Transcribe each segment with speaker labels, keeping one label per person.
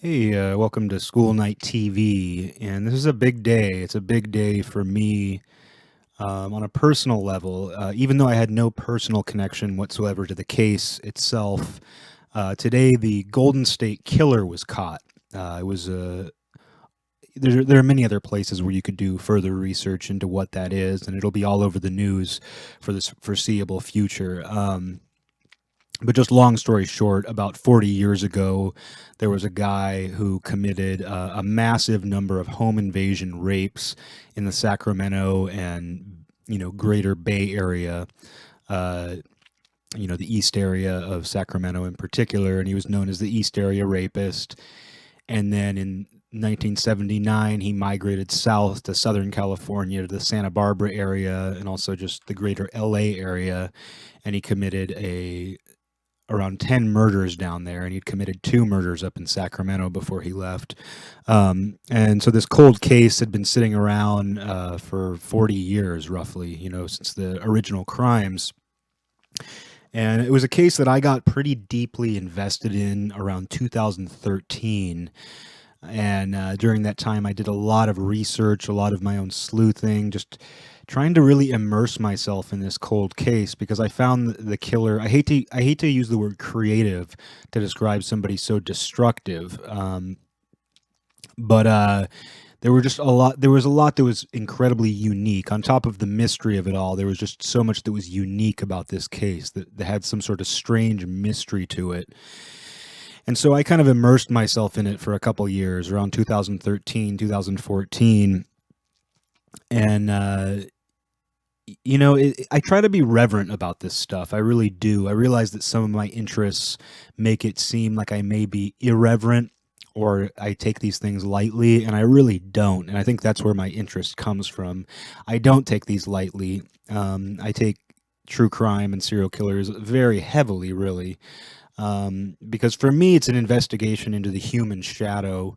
Speaker 1: Hey, welcome to School Night TV. And this is a big day. It's a big day for me on a personal level. Even though I had no personal connection whatsoever to the case itself, today the Golden State Killer was caught. It was there are many other places where you could do further research into what that is, and it'll be all over the news for this foreseeable future. But just long story short, about 40 years ago, there was a guy who committed a massive number of home invasion rapes in the Sacramento and greater Bay Area, uh, the East area of Sacramento in particular, and he was known as the East Area Rapist. And then in 1979, he migrated south to Southern California to the Santa Barbara area and also just the greater LA area, and he committed a around 10 murders down there, and he'd committed 2 murders up in Sacramento before he left. And so this cold case had been sitting around for 40 years, roughly, since the original crimes. And it was a case that I got pretty deeply invested in around 2013. And during that time, I did a lot of research, a lot of my own sleuthing, just trying to really immerse myself in this cold case because I found the killer. I hate to use the word creative to describe somebody so destructive, but there were just a lot. There was a lot that was incredibly unique. On top of the mystery of it all, there was just so much that was unique about this case that had some sort of strange mystery to it. And so I kind of immersed myself in it for a couple years, around 2013, 2014. And, I try to be reverent about this stuff. I really do. I realize that some of my interests make it seem like I may be irreverent or I take these things lightly, and I really don't. And I think that's where my interest comes from. I don't take these lightly. I take true crime and serial killers very heavily, really. Because for me, it's an investigation into the human shadow.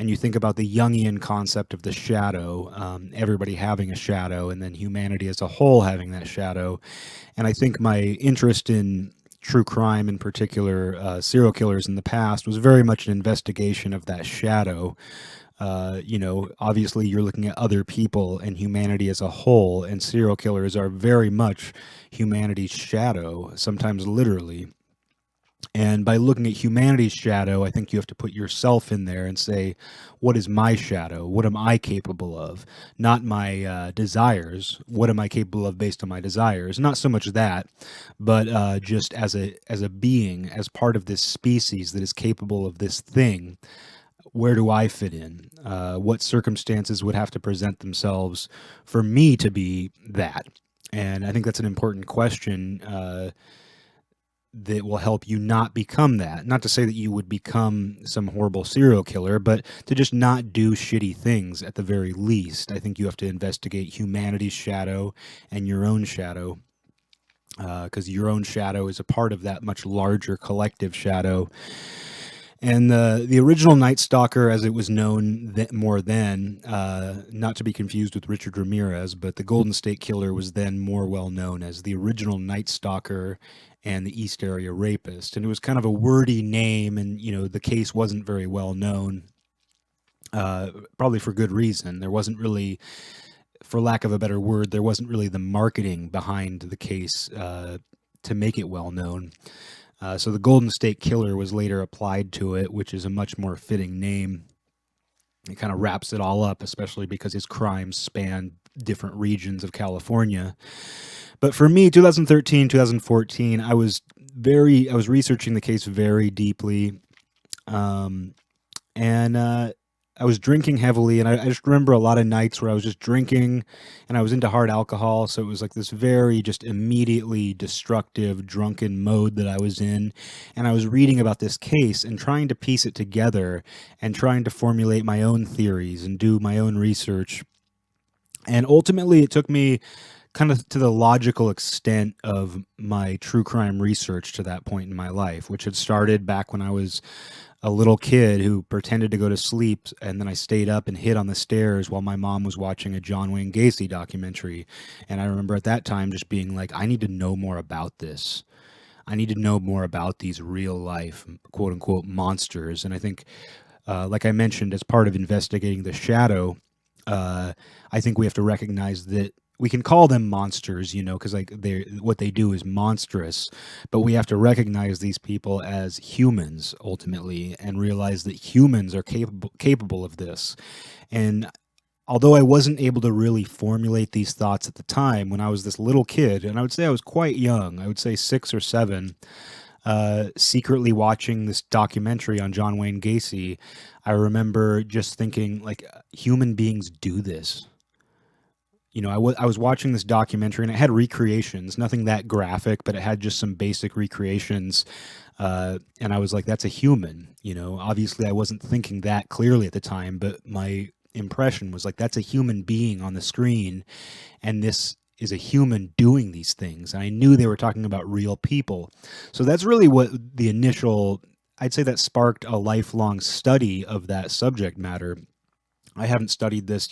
Speaker 1: And you think about the Jungian concept of the shadow, everybody having a shadow, and then humanity as a whole having that shadow. And I think my interest in true crime, in particular, serial killers in the past, was very much an investigation of that shadow. Obviously you're looking at other people and humanity as a whole, and serial killers are very much humanity's shadow, sometimes literally. And by looking at humanity's shadow, I think you have to put yourself in there and say, what is my shadow? What am I capable of? Not my desires. What am I capable of based on my desires? Not so much that, but just as a being, as part of this species that is capable of this thing. Where do I fit in? What circumstances would have to present themselves for me to be that? And I think that's an important question. That will help you not become that. Not to say that you would become some horrible serial killer, but to just not do shitty things at the very least. I think you have to investigate humanity's shadow and your own shadow, because your own shadow is a part of that much larger collective shadow. And the original Night Stalker, as it was known more then, not to be confused with Richard Ramirez, but the Golden State Killer was then more well known as the original Night Stalker and the East Area Rapist. And it was kind of a wordy name, and the case wasn't very well known, probably for good reason. There wasn't really, for lack of a better word, there wasn't really the marketing behind the case to make it well known. So the Golden State Killer was later applied to it, which is a much more fitting name. It kind of wraps it all up, especially because his crimes span different regions of California. But for me, 2013, 2014, I was researching the case very deeply, and I was drinking heavily, and I just remember a lot of nights where I was just drinking, and I was into hard alcohol, so it was like this very just immediately destructive, drunken mode that I was in, and I was reading about this case and trying to piece it together and trying to formulate my own theories and do my own research. And ultimately, it took me kind of to the logical extent of my true crime research to that point in my life, which had started back when I was a little kid who pretended to go to sleep, and then I stayed up and hid on the stairs while my mom was watching a John Wayne Gacy documentary. And I remember at that time just being like, I need to know more about this. I need to know more about these real life, quote unquote, monsters. And I think Like I mentioned, as part of investigating the shadow, uh, I think we have to recognize that we can call them monsters, because like they what they do is monstrous, but we have to recognize these people as humans ultimately, and realize that humans are capable of this. And although I wasn't able to really formulate these thoughts at the time when I was this little kid, and I would say I was quite young, I would say 6 or 7, secretly watching this documentary on John Wayne Gacy, I remember just thinking, like, human beings do this. I was watching this documentary and it had recreations, nothing that graphic, but it had just some basic recreations. And I was like, that's a human. Obviously, I wasn't thinking that clearly at the time, but my impression was like, that's a human being on the screen. And this is a human doing these things. And I knew they were talking about real people. So that's really what the initial, I'd say that sparked a lifelong study of that subject matter. I haven't studied this,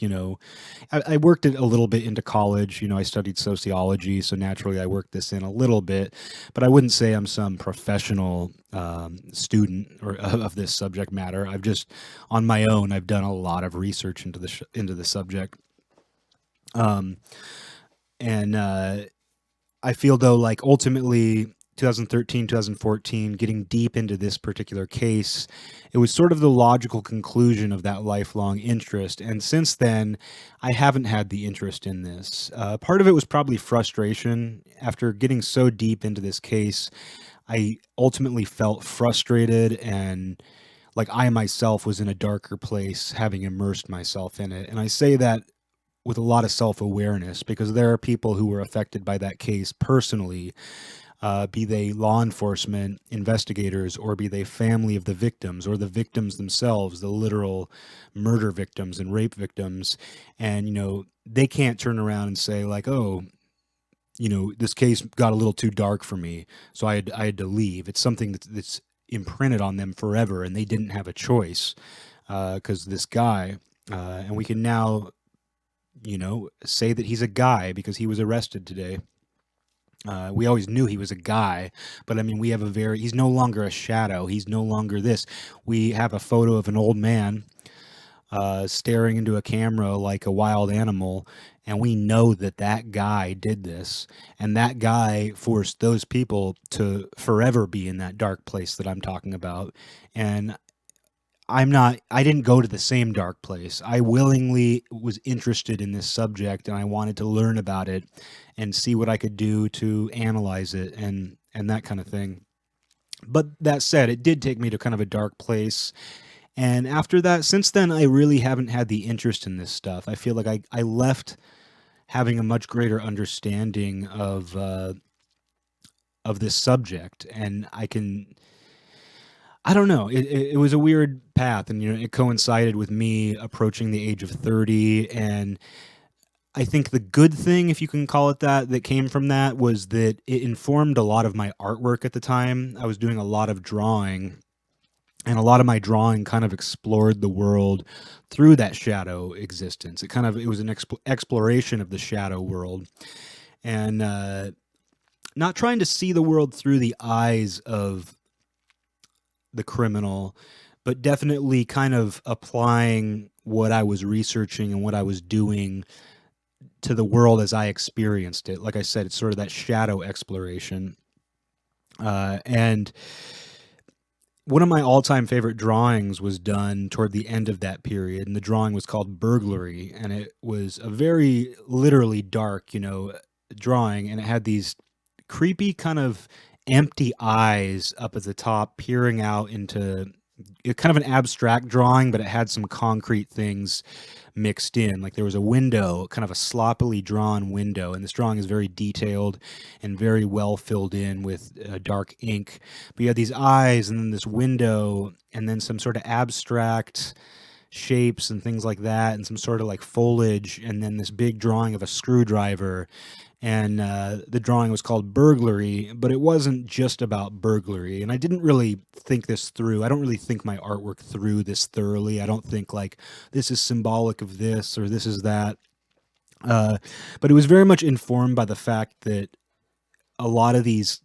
Speaker 1: I worked it a little bit into college. I studied sociology, so naturally I worked this in a little bit, but I wouldn't say I'm some professional student or of this subject matter. I've just, on my own, I've done a lot of research into the subject. Um, and I feel though, like ultimately 2013, 2014, getting deep into this particular case, it was sort of the logical conclusion of that lifelong interest. And since then, I haven't had the interest in this. Part of it was probably frustration. After getting so deep into this case, I ultimately felt frustrated, and like I myself was in a darker place having immersed myself in it. And I say that with a lot of self-awareness, because there are people who were affected by that case personally, be they law enforcement investigators, or be they family of the victims, or the victims themselves, the literal murder victims and rape victims. And they can't turn around and say like, oh, this case got a little too dark for me, so I had to leave. It's something that's imprinted on them forever, and they didn't have a choice, because this guy, and we can now say that he's a guy because he was arrested today. We always knew he was a guy, but I mean, he's no longer a shadow. He's no longer this. We have a photo of an old man staring into a camera like a wild animal, and we know that that guy did this, and that guy forced those people to forever be in that dark place that I'm talking about. And I didn't go to the same dark place. I willingly was interested in this subject, and I wanted to learn about it and see what I could do to analyze it and that kind of thing. But that said, it did take me to kind of a dark place. And after that, since then, I really haven't had the interest in this stuff. I feel like I left having a much greater understanding of this subject, and I don't know. It was a weird path, and it coincided with me approaching the age of 30. And I think the good thing, if you can call it that came from that was that it informed a lot of my artwork at the time. I was doing a lot of drawing, and a lot of my drawing kind of explored the world through that shadow existence. It was an exploration of the shadow world, and not trying to see the world through the eyes of the criminal, but definitely kind of applying what I was researching and what I was doing to the world as I experienced it. Like I said, it's sort of that shadow exploration. And one of my all-time favorite drawings was done toward the end of that period, and the drawing was called Burglary, and it was a very literally dark, drawing, and it had these creepy kind of empty eyes up at the top peering out into kind of an abstract drawing, but it had some concrete things mixed in. Like there was a window, kind of a sloppily drawn window, and this drawing is very detailed and very well filled in with dark ink. But you had these eyes, and then this window, and then some sort of abstract shapes and things like that, and some sort of like foliage, and then this big drawing of a screwdriver. And the drawing was called Burglary, but it wasn't just about burglary. And I didn't really think this through. I don't really think my artwork through this thoroughly. I don't think like this is symbolic of this or this is that. But it was very much informed by the fact that a lot of these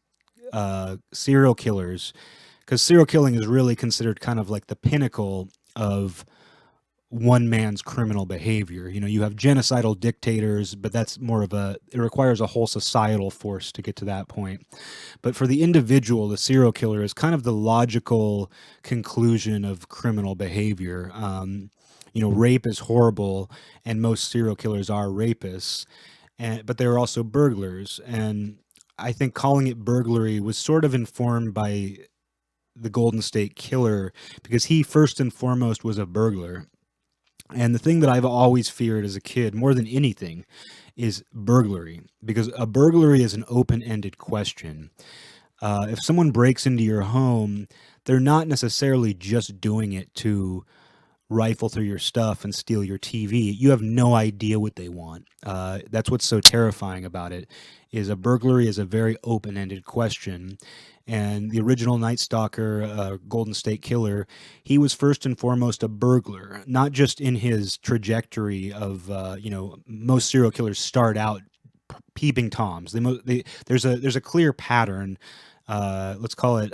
Speaker 1: serial killers, because serial killing is really considered kind of like the pinnacle of one man's criminal behavior. You know, you have genocidal dictators, but that's more of it requires a whole societal force to get to that point. But for the individual, the serial killer is kind of the logical conclusion of criminal behavior. You know, rape is horrible, and most serial killers are rapists, but they're also burglars. And I think calling it burglary was sort of informed by the Golden State Killer because he first and foremost was a burglar. And the thing that I've always feared as a kid more than anything is burglary, because a burglary is an open-ended question. If someone breaks into your home, they're not necessarily just doing it to rifle through your stuff and steal your TV. You have no idea what they want. That's what's so terrifying about it. Is a burglary is a very open-ended question, and the original Night Stalker, Golden State Killer, he was first and foremost a burglar, not just in his trajectory of you know, most serial killers start out peeping toms. There's a clear pattern. Let's call it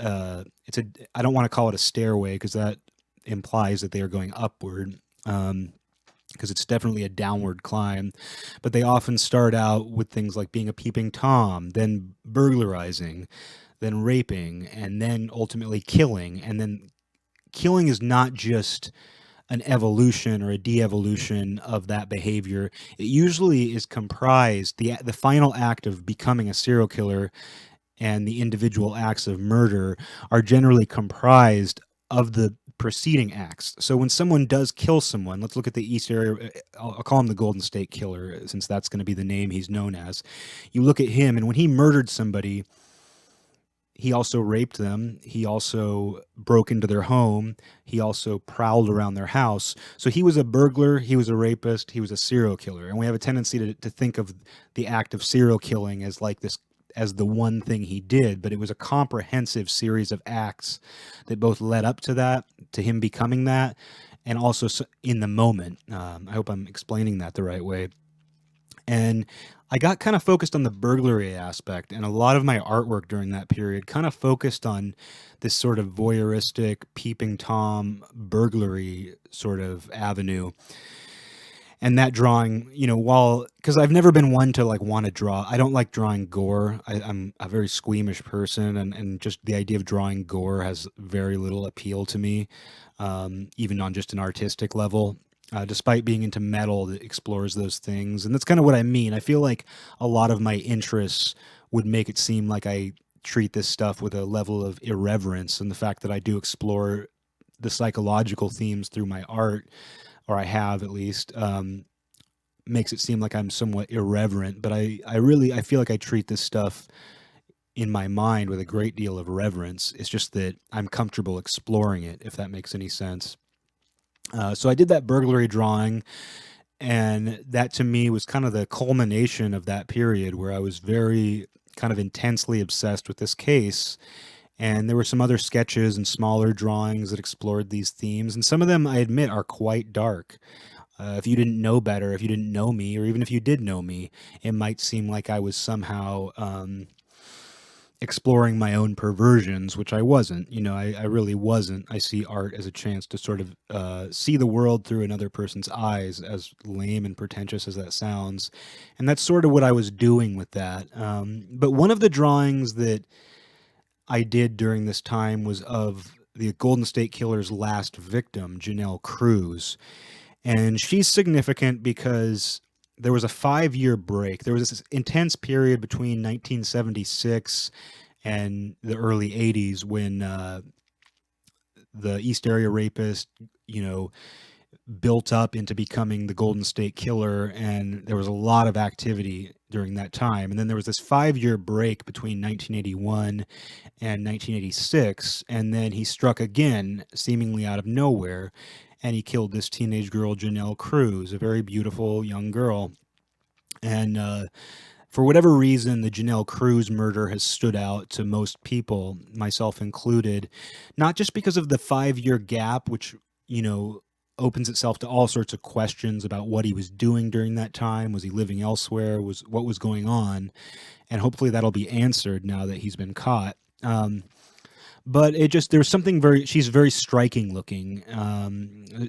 Speaker 1: it's a I don't want to call it a stairway because that implies that they are going upward. Because it's definitely a downward climb, but they often start out with things like being a peeping Tom, then burglarizing, then raping, and then ultimately killing. And then killing is not just an evolution or a de-evolution of that behavior. It usually is comprised, the final act of becoming a serial killer and the individual acts of murder are generally comprised of the preceding acts. So when someone does kill someone, let's look at the East Area, I'll call him the Golden State Killer, since that's going to be the name he's known as. You look at him, and when he murdered somebody, he also raped them. He also broke into their home. He also prowled around their house. So he was a burglar, he was a rapist, he was a serial killer. And we have a tendency to think of the act of serial killing as like this, as the one thing he did, but it was a comprehensive series of acts that both led up to that, to him becoming that, and also in the moment. I hope I'm explaining that the right way. And I got kind of focused on the burglary aspect, and a lot of my artwork during that period kind of focused on this sort of voyeuristic, peeping Tom burglary sort of avenue. And that drawing, you know, because I've never been one to like want to draw. I don't like drawing gore. I'm a very squeamish person, and just the idea of drawing gore has very little appeal to me, even on just an artistic level. Despite being into metal that explores those things, and that's kind of what I mean. I feel like a lot of my interests would make it seem like I treat this stuff with a level of irreverence, and the fact that I do explore the psychological themes through my art, or I have at least, makes it seem like I'm somewhat irreverent. But I feel like I treat this stuff in my mind with a great deal of reverence. It's just that I'm comfortable exploring it, if that makes any sense. So I did that burglary drawing, and that to me was kind of the culmination of that period where I was very kind of intensely obsessed with this case. And there were some other sketches and smaller drawings that explored these themes, and some of them, I admit, are quite dark. If you didn't know better, if you didn't know me, or even if you did know me, it might seem like I was somehow exploring my own perversions, which I wasn't. You know, I really wasn't. I see art as a chance to sort of see the world through another person's eyes, as lame and pretentious as that sounds. And that's sort of what I was doing with that. But one of the drawings that I did during this time was of the Golden State Killer's last victim, Janelle Cruz. And she's significant because there was a 5-year break. There was this intense period between 1976 and the early 80s when the East Area Rapist, you know, built up into becoming the Golden State Killer, and there was a lot of activity during that time. And then there was this 5-year break between 1981 and 1986, and then he struck again, seemingly out of nowhere, and he killed this teenage girl, Janelle Cruz, a very beautiful young girl. And for whatever reason, the Janelle Cruz murder has stood out to most people, myself included, not just because of the 5-year gap, which, you know, opens itself to all sorts of questions about what he was doing during that time. Was he living elsewhere? What was going on? And hopefully that'll be answered now that he's been caught. but it just there's something very she's very striking looking.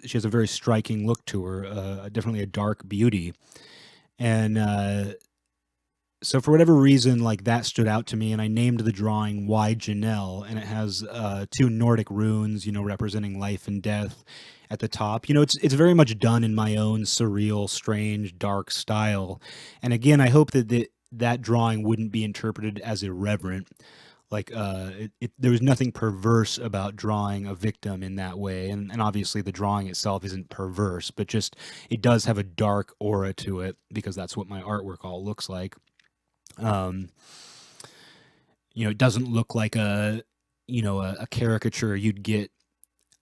Speaker 1: She has a very striking look to her, definitely a dark beauty. And so for whatever reason, like that stood out to me, and I named the drawing "Why Janelle," and it has two Nordic runes, representing life and death at the top. It's very much done in my own surreal, strange, dark style. And again, I hope that drawing wouldn't be interpreted as irreverent. Like there was nothing perverse about drawing a victim in that way, and obviously the drawing itself isn't perverse, but just it does have a dark aura to it because that's what my artwork all looks like. Um, it doesn't look like a caricature you'd get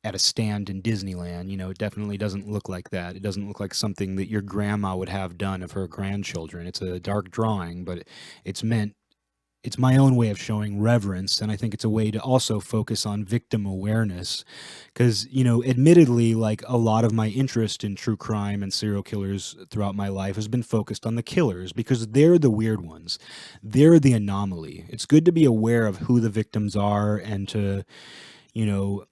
Speaker 1: at a stand in Disneyland. It definitely doesn't look like that. It doesn't look like something that your grandma would have done of her grandchildren. It's a dark drawing, but it's meant it's my own way of showing reverence, and I think it's a way to also focus on victim awareness because, admittedly, like a lot of my interest in true crime and serial killers throughout my life has been focused on the killers because they're the weird ones. They're the anomaly. It's good to be aware of who the victims are and to, you know,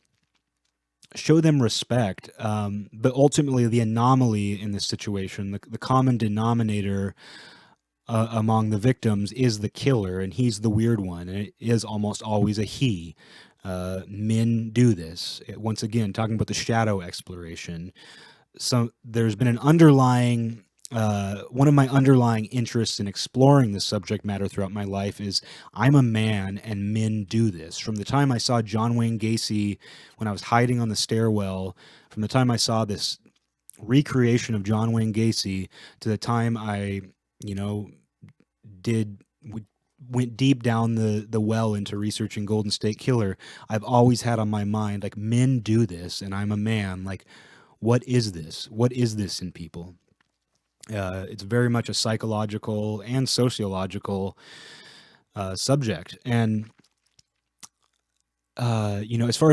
Speaker 1: show them respect. But ultimately, the anomaly in this situation, the common denominator among the victims is the killer, and he's the weird one, and it is almost always a he. Men do this. Once again, talking about the shadow exploration. So there's been an underlying, one of my underlying interests in exploring this subject matter throughout my life is I'm a man and men do this. From the time I saw John Wayne Gacy when I was hiding on the stairwell, from the time I saw this recreation of John Wayne Gacy to the time I you know, did went deep down the well into researching Golden State Killer, I've always had on my mind like men do this, and I'm a man. Like, what is this? What is this in people? It's very much a psychological and sociological subject, and as far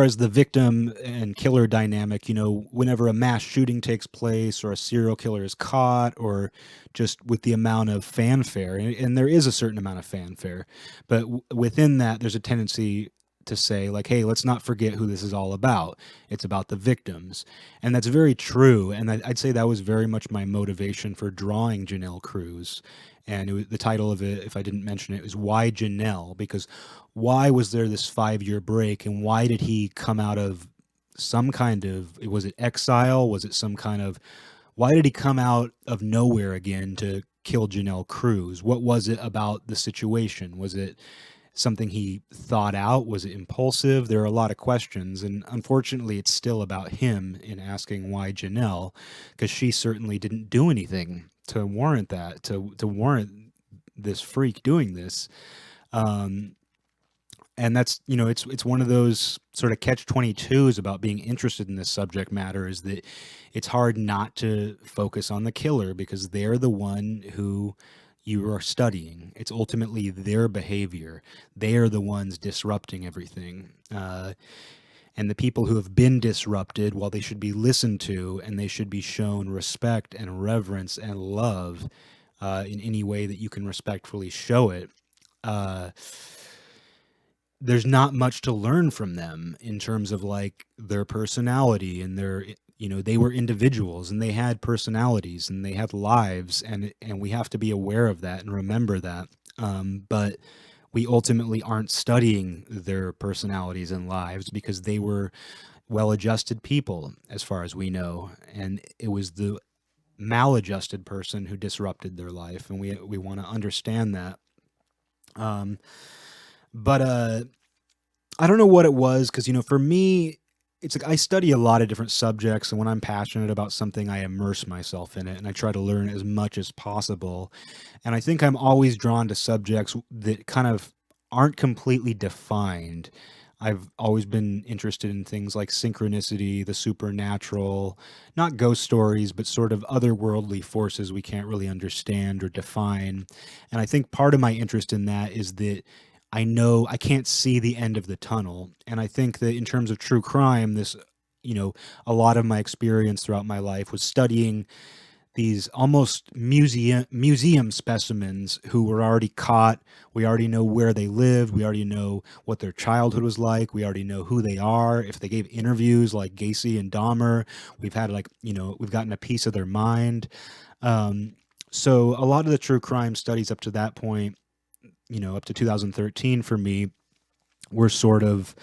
Speaker 1: as the victim and killer dynamic, whenever a mass shooting takes place or a serial killer is caught, or just with the amount of fanfare, and there is a certain amount of fanfare, but within that, there's a tendency to say like, hey, let's not forget who this is all about. It's about the victims. And that's very true. And I'd say that was very much my motivation for drawing Janelle Cruz. And the title of it, if I didn't mention it, was Why Janelle? Because why was there this 5-year break, and why did he come out of some kind of, was it exile? Was it some kind of, why did he come out of nowhere again to kill Janelle Cruz? What was it about the situation? Was it something he thought out? Was it impulsive? There are a lot of questions, and unfortunately it's still about him in asking why Janelle, because she certainly didn't do anything to warrant that, to warrant this freak doing this. And that's, it's one of those sort of catch-22s about being interested in this subject matter, is that it's hard not to focus on the killer because they're the one who you are studying. It's ultimately their behavior. They are the ones disrupting everything. And the people who have been disrupted, while they should be listened to and they should be shown respect and reverence and love in any way that you can respectfully show it, there's not much to learn from them in terms of like their personality and their, they were individuals and they had personalities and they had lives, and we have to be aware of that and remember that. But we ultimately aren't studying their personalities and lives because they were well-adjusted people as far as we know, and it was the maladjusted person who disrupted their life, and we want to understand that. But I don't know what it was, because for me, it's like I study a lot of different subjects, and when I'm passionate about something, I immerse myself in it, and I try to learn as much as possible. And I think I'm always drawn to subjects that kind of aren't completely defined. I've always been interested in things like synchronicity, the supernatural, not ghost stories, but sort of otherworldly forces we can't really understand or define. And I think part of my interest in that is that I know I can't see the end of the tunnel. And I think that in terms of true crime, this, a lot of my experience throughout my life was studying these almost museum specimens who were already caught. We already know where they lived. We already know what their childhood was like. We already know who they are. If they gave interviews like Gacy and Dahmer, we've had like, we've gotten a piece of their mind. So a lot of the true crime studies up to that point, up to 2013 for me, were sort of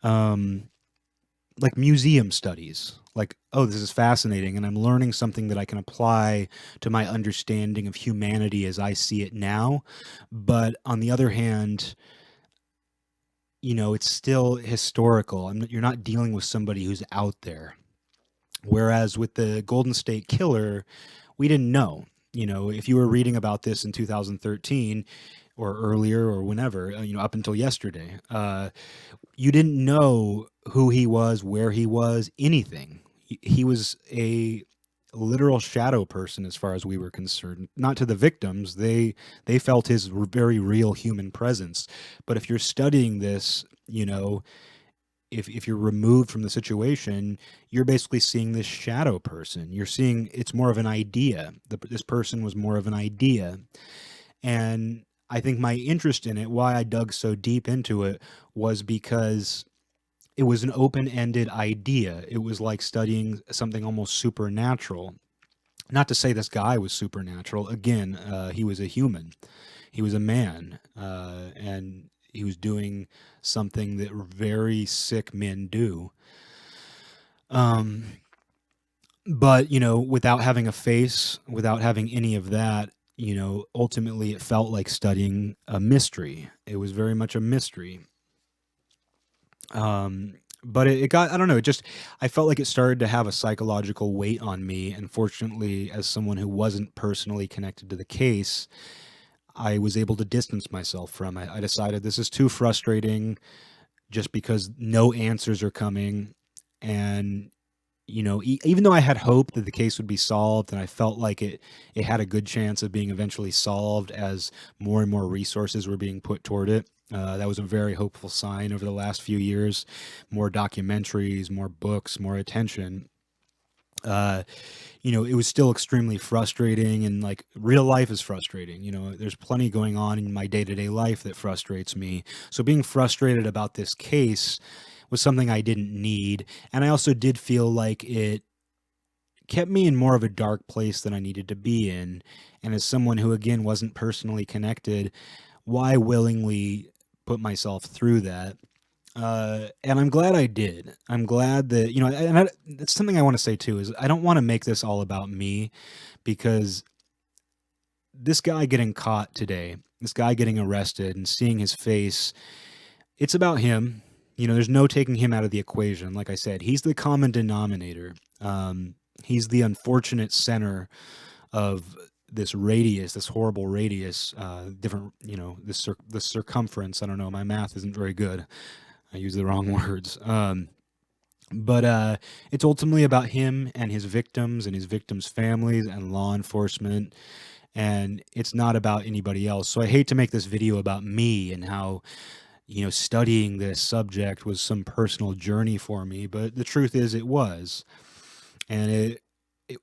Speaker 1: like museum studies. Like, oh, this is fascinating, and I'm learning something that I can apply to my understanding of humanity as I see it now. But on the other hand, it's still historical. You're not dealing with somebody who's out there. Whereas with the Golden State Killer, we didn't know. If you were reading about this in 2013 or earlier or whenever, up until yesterday, you didn't know who he was, where he was, anything. He was a literal shadow person as far as we were concerned. Not to the victims. They felt his very real human presence. But if you're studying this, if you're removed from the situation, you're basically seeing this shadow person. You're seeing it's more of an idea. This person was more of an idea. And I think my interest in it, why I dug so deep into it, was because it was an open-ended idea. It was like studying something almost supernatural. Not to say this guy was supernatural. Again, he was a human. He was a man. And he was doing something that very sick men do. But, without having a face, without having any of that, ultimately it felt like studying a mystery. It was very much a mystery. But it got, I don't know, I felt like it started to have a psychological weight on me. And fortunately, as someone who wasn't personally connected to the case, I was able to distance myself from it. I decided this is too frustrating just because no answers are coming. And, even though I had hope that the case would be solved, and I felt like it had a good chance of being eventually solved as more and more resources were being put toward it. That was a very hopeful sign over the last few years. More documentaries, more books, more attention. It was still extremely frustrating, and like real life is frustrating. There's plenty going on in my day-to-day life that frustrates me. So being frustrated about this case was something I didn't need. And I also did feel like it kept me in more of a dark place than I needed to be in. And as someone who, again, wasn't personally connected, why willingly put myself through that? And I'm glad I did. I'm glad that, it's something I want to say too, is I don't want to make this all about me, because this guy getting caught today, this guy getting arrested and seeing his face, it's about him. There's no taking him out of the equation. Like I said, he's the common denominator. He's the unfortunate center of this radius, this horrible radius, different, the circumference. I don't know. My math isn't very good. I use the wrong words. But it's ultimately about him and his victims families and law enforcement. And it's not about anybody else. So I hate to make this video about me and how, studying this subject was some personal journey for me. But the truth is it was. And it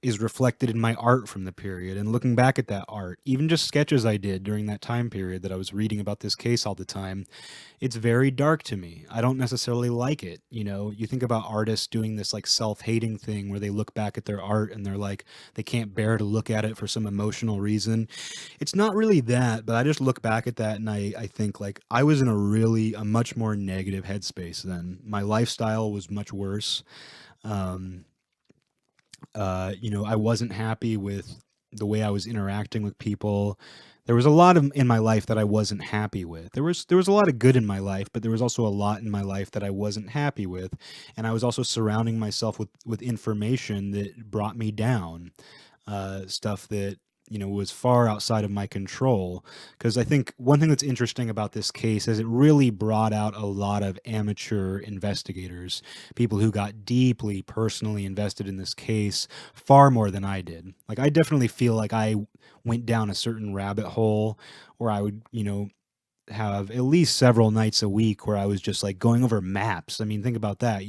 Speaker 1: is reflected in my art from the period. And looking back at that art, even just sketches I did during that time period that I was reading about this case all the time, it's very dark to me. I don't necessarily like it. You think about artists doing this like self-hating thing where they look back at their art and they're like, they can't bear to look at it for some emotional reason. It's not really that, but I just look back at that and I think like I was in a much more negative headspace then. My lifestyle was much worse. I wasn't happy with the way I was interacting with people. There was a lot in my life that I wasn't happy with. There was a lot of good in my life, but there was also a lot in my life that I wasn't happy with. And I was also surrounding myself with information that brought me down, stuff that, was far outside of my control. Because I think one thing that's interesting about this case is it really brought out a lot of amateur investigators, people who got deeply personally invested in this case far more than I did. Like, I definitely feel like I went down a certain rabbit hole where I would, have at least several nights a week where I was just like going over maps. I mean, think about that.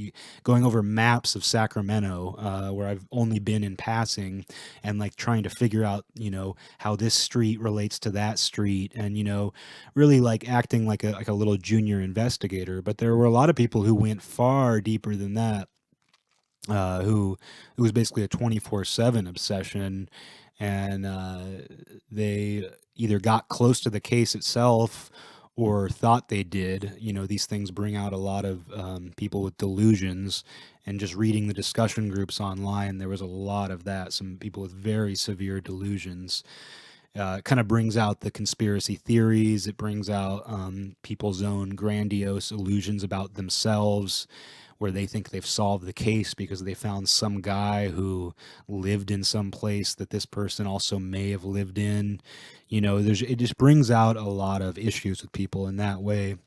Speaker 1: Going over maps of Sacramento, where I've only been in passing, and like trying to figure out, how this street relates to that street, and really like acting like a little junior investigator. But there were a lot of people who went far deeper than that, who it was basically a 24/7 obsession, and they either got close to the case itself or thought they did. These things bring out a lot of people with delusions, and just reading the discussion groups online, there was a lot of that. Some people with very severe delusions. It kind of brings out the conspiracy theories. It brings out people's own grandiose illusions about themselves, where they think they've solved the case because they found some guy who lived in some place that this person also may have lived in. It just brings out a lot of issues with people in that way.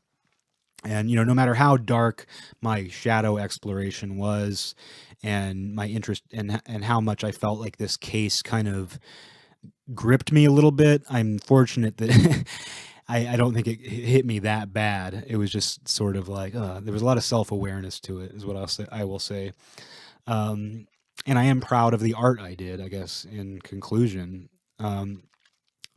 Speaker 1: And no matter how dark my shadow exploration was, and my interest, and how much I felt like this case kind of gripped me a little bit, I'm fortunate that I don't think it hit me that bad. It was just sort of like, there was a lot of self-awareness to it, is what I will say. And I am proud of the art I did, I guess, in conclusion.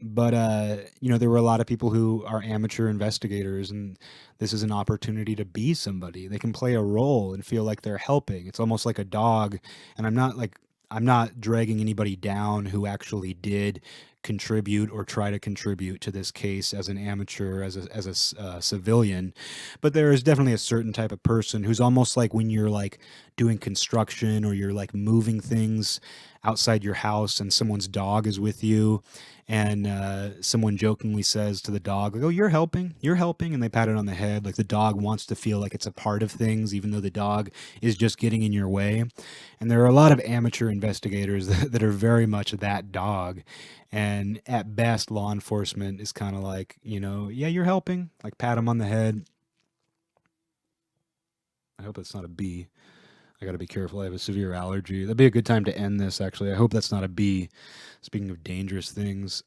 Speaker 1: But there were a lot of people who are amateur investigators, and this is an opportunity to be somebody. They can play a role and feel like they're helping. It's almost like a dog, and I'm not dragging anybody down who actually did contribute or try to contribute to this case as an amateur, as a civilian. But there is definitely a certain type of person who's almost like when you're like doing construction, or you're like moving things outside your house, and someone's dog is with you, and someone jokingly says to the dog, like, "Oh, you're helping," and they pat it on the head. Like, the dog wants to feel like it's a part of things, even though the dog is just getting in your way. And there are a lot of amateur investigators that are very much that dog. And at best, law enforcement is kind of like, yeah, you're helping, like pat them on the head. I hope it's not a bee. I got to be careful. I have a severe allergy. That'd be a good time to end this, actually. I hope that's not a bee. Speaking of dangerous things.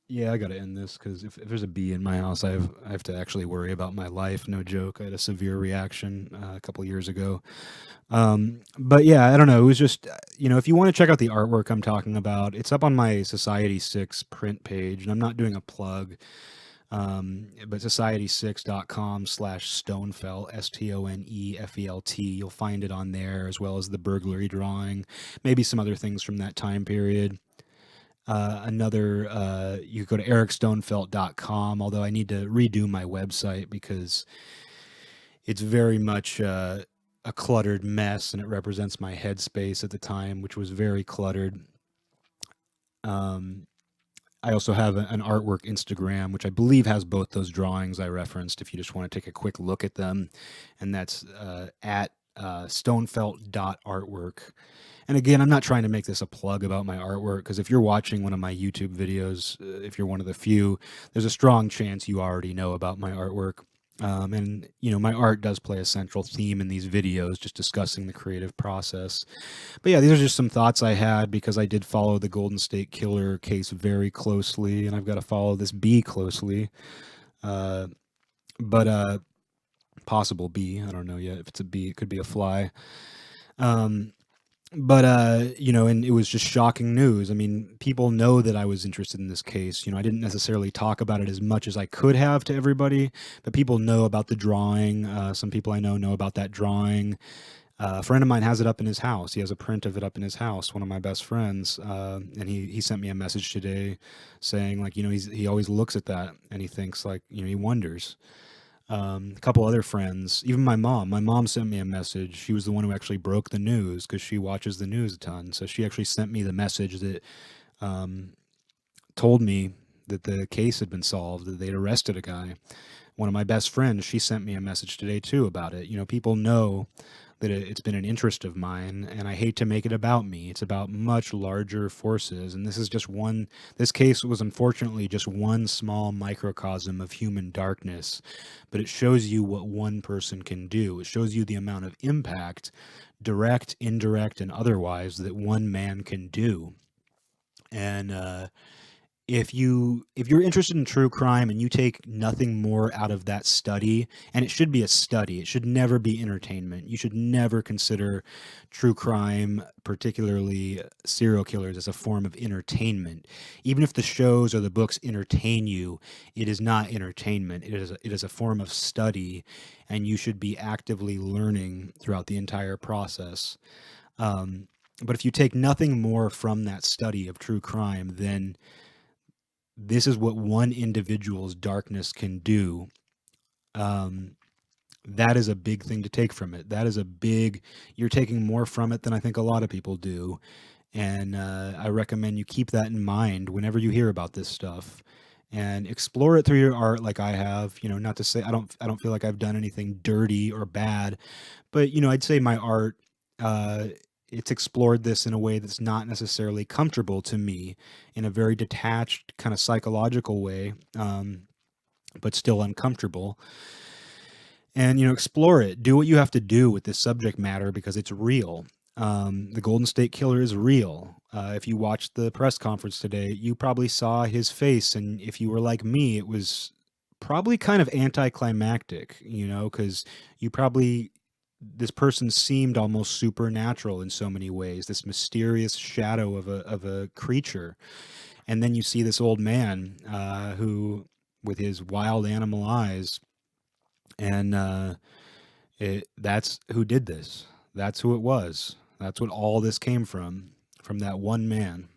Speaker 1: Yeah, I got to end this, because if there's a bee in my house, I have to actually worry about my life. No joke. I had a severe reaction a couple years ago. But yeah, I don't know. It was just, if you want to check out the artwork I'm talking about, it's up on my Society 6 print page, and I'm not doing a plug. But society6.com/Stonefelt, STONEFELT. You'll find it on there, as well as the burglary drawing, maybe some other things from that time period. You go to ericstonefelt.com, although I need to redo my website because it's very much a cluttered mess, and it represents my headspace at the time, which was very cluttered. I also have an artwork Instagram, which I believe has both those drawings I referenced, if you just want to take a quick look at them. And that's at stonefelt.artwork. And again, I'm not trying to make this a plug about my artwork, because if you're watching one of my YouTube videos, if you're one of the few, there's a strong chance you already know about my artwork. And my art does play a central theme in these videos, just discussing the creative process. But yeah, these are just some thoughts I had, because I did follow the Golden State Killer case very closely, and I've got to follow this bee closely. But possible bee, I don't know yet if it's a bee. It could be a fly. But and it was just shocking news. I mean, people know that I was interested in this case. I didn't necessarily talk about it as much as I could have to everybody, but people know about the drawing. Some people I know about that drawing. A friend of mine has it up in his house. He has a print of it up in his house, one of my best friends. And he sent me a message today saying, like, he always looks at that, and he thinks, like, he wonders. A couple other friends, even my mom sent me a message. She was the one who actually broke the news, because she watches the news a ton. So she actually sent me the message that told me that the case had been solved, that they'd arrested a guy. One of my best friends, she sent me a message today too about it. People know that it's been an interest of mine, and I hate to make it about me. It's about much larger forces, and this case was unfortunately just one small microcosm of human darkness, but it shows you what one person can do. It shows you the amount of impact, direct, indirect, and otherwise, that one man can do. And if you're interested in true crime and you take nothing more out of that study, and it should be a study, it should never be entertainment. You should never consider true crime, particularly serial killers, as a form of entertainment. Even if the shows or the books entertain you, it is not entertainment. It is a form of study, and you should be actively learning throughout the entire process. Um, but if you take nothing more from that study of true crime, then this is what one individual's darkness can do. Um, that is a big thing to take from it. That is a big, you're taking more from it than I think a lot of people do. And I recommend you keep that in mind whenever you hear about this stuff and explore it through your art like I have. Not to say I don't feel like I've done anything dirty or bad, but I'd say my art, uh, it's explored this in a way that's not necessarily comfortable to me, in a very detached kind of psychological way, but still uncomfortable. And explore it. Do what you have to do with this subject matter because it's real. The Golden State Killer is real. If you watched the press conference today, you probably saw his face, and if you were like me, it was probably kind of anticlimactic, because you probably this person seemed almost supernatural in so many ways, this mysterious shadow of a creature. And then you see this old man, who, with his wild animal eyes, and that's who did this. That's who it was. That's what all this came from that one man.